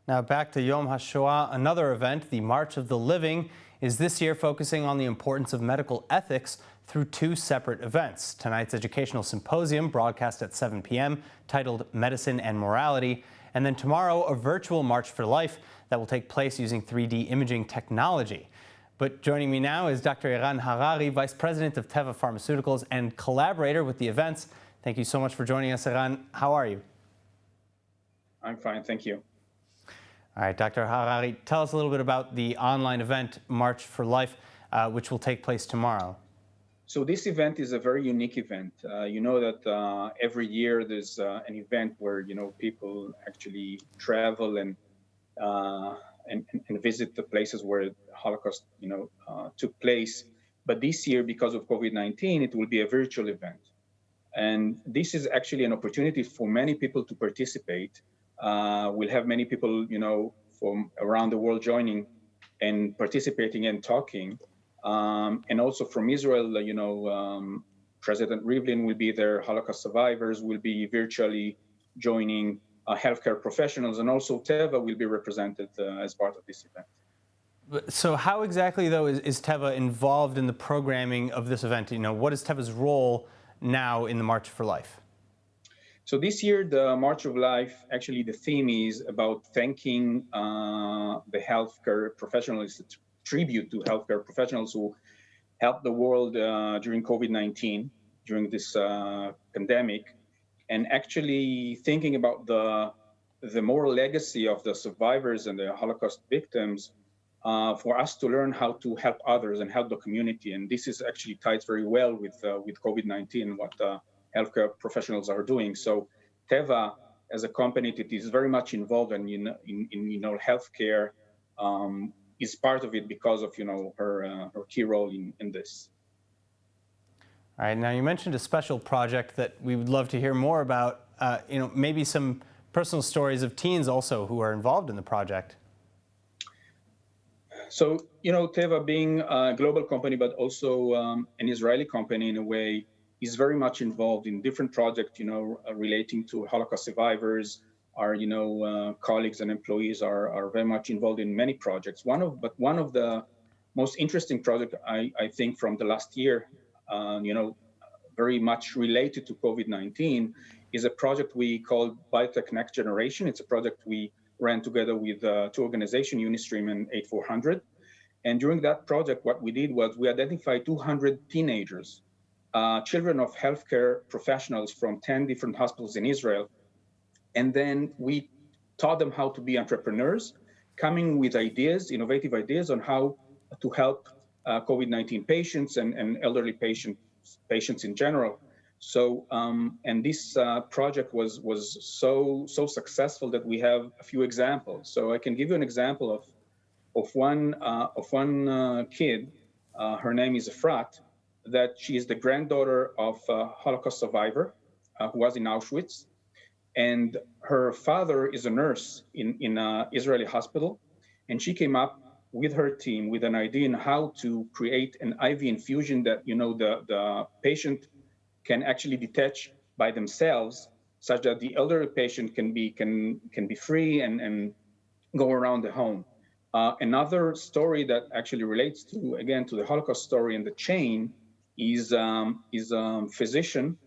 Now back to Yom HaShoah, another event, the March of the Living, is this year focusing on the importance of medical ethics through two separate events. Tonight's educational symposium, broadcast at 7 p.m., titled Medicine and Morality, and then tomorrow a virtual March for Life that will take place using 3D imaging technology. But joining me now is Dr. Eran Harary, Vice President of Teva Pharmaceuticals and collaborator with the events. Thank you so much for joining us, Eran. How are you? I'm fine, thank you. All right, Dr. Harary, tell us a little bit about the online event, March for Life, which will take place tomorrow. So this event is a very unique event. You know that every year there's an event where, people actually travel and visit the places where the Holocaust, took place. But this year, because of COVID-19, it will be a virtual event. And this is actually an opportunity for many people to participate. We'll have many people, from around the world joining and participating and talking. And also from Israel, President Rivlin will be there. Holocaust survivors will be virtually joining, healthcare professionals, and also Teva will be represented as part of this event. So how exactly, though, is Teva involved in the programming of this event? What is Teva's role now in the March for Life? So this year, the March of Life, actually the theme is about thanking the healthcare professionals, it's a tribute to healthcare professionals who helped the world during COVID-19, during this pandemic, and actually thinking about the moral legacy of the survivors and the Holocaust victims for us to learn how to help others and help the community. And this is actually ties very well with COVID-19 and what healthcare professionals are doing. So Teva, as a company that is very much involved in healthcare, is part of it because of her key role in this. All right. Now you mentioned a special project that we would love to hear more about. Maybe some personal stories of teens also who are involved in the project. So Teva being a global company, but also an Israeli company in a way, is very much involved in different projects, relating to Holocaust survivors. Our, colleagues and employees are very much involved in many projects. One of the most interesting projects, I think, from the last year, very much related to COVID-19, is a project we call Biotech Next Generation. It's a project we ran together with two organizations, Unistream and 8400. And during that project, what we did was we identified 200 teenagers, children of healthcare professionals from 10 different hospitals in Israel. And then we taught them how to be entrepreneurs, coming with ideas, innovative ideas on how to help COVID-19 patients and elderly patients in general. So, and this project was so successful that we have a few examples. So I can give you an example of one kid. Her name is Efrat. That she is the granddaughter of a Holocaust survivor who was in Auschwitz. And her father is a nurse in an Israeli hospital. And she came up with her team with an idea on how to create an IV infusion that, the patient can actually detach by themselves, such that the elderly patient can be free and go around the home. Another story that actually relates to the Holocaust story and the chain is a physician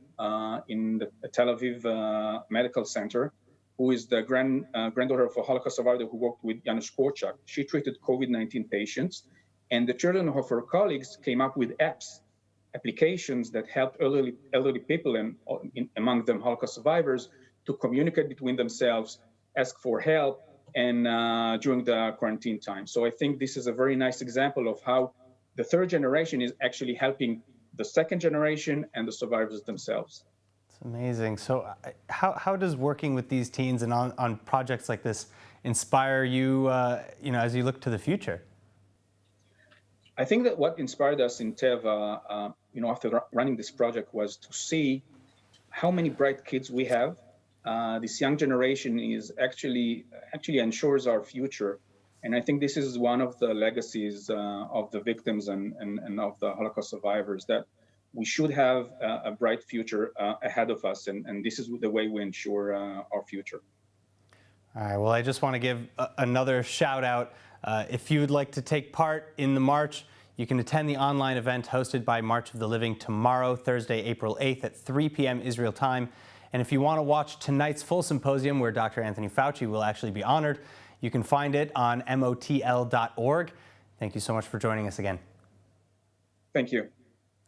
in the Tel Aviv Medical Center, who is the granddaughter of a Holocaust survivor who worked with Janusz Korczak. She treated COVID-19 patients, and the children of her colleagues came up with applications that helped elderly people, and among them Holocaust survivors, to communicate between themselves, ask for help, and during the quarantine time. So I think this is a very nice example of how the third generation is actually helping the second generation and the survivors themselves. It's amazing. So how does working with these teens and on projects like this inspire you, as you look to the future? I think that what inspired us in Teva, after running this project, was to see how many bright kids we have. This young generation is actually ensures our future. And I think this is one of the legacies of the victims and of the Holocaust survivors, that we should have a bright future ahead of us. And this is the way we ensure our future. All right, well, I just want to give another shout out. If you would like to take part in the march, you can attend the online event hosted by March of the Living tomorrow, Thursday, April 8th at 3 p.m. Israel time. And if you want to watch tonight's full symposium where Dr. Anthony Fauci will actually be honored, you can find it on motl.org. Thank you so much for joining us again. Thank you.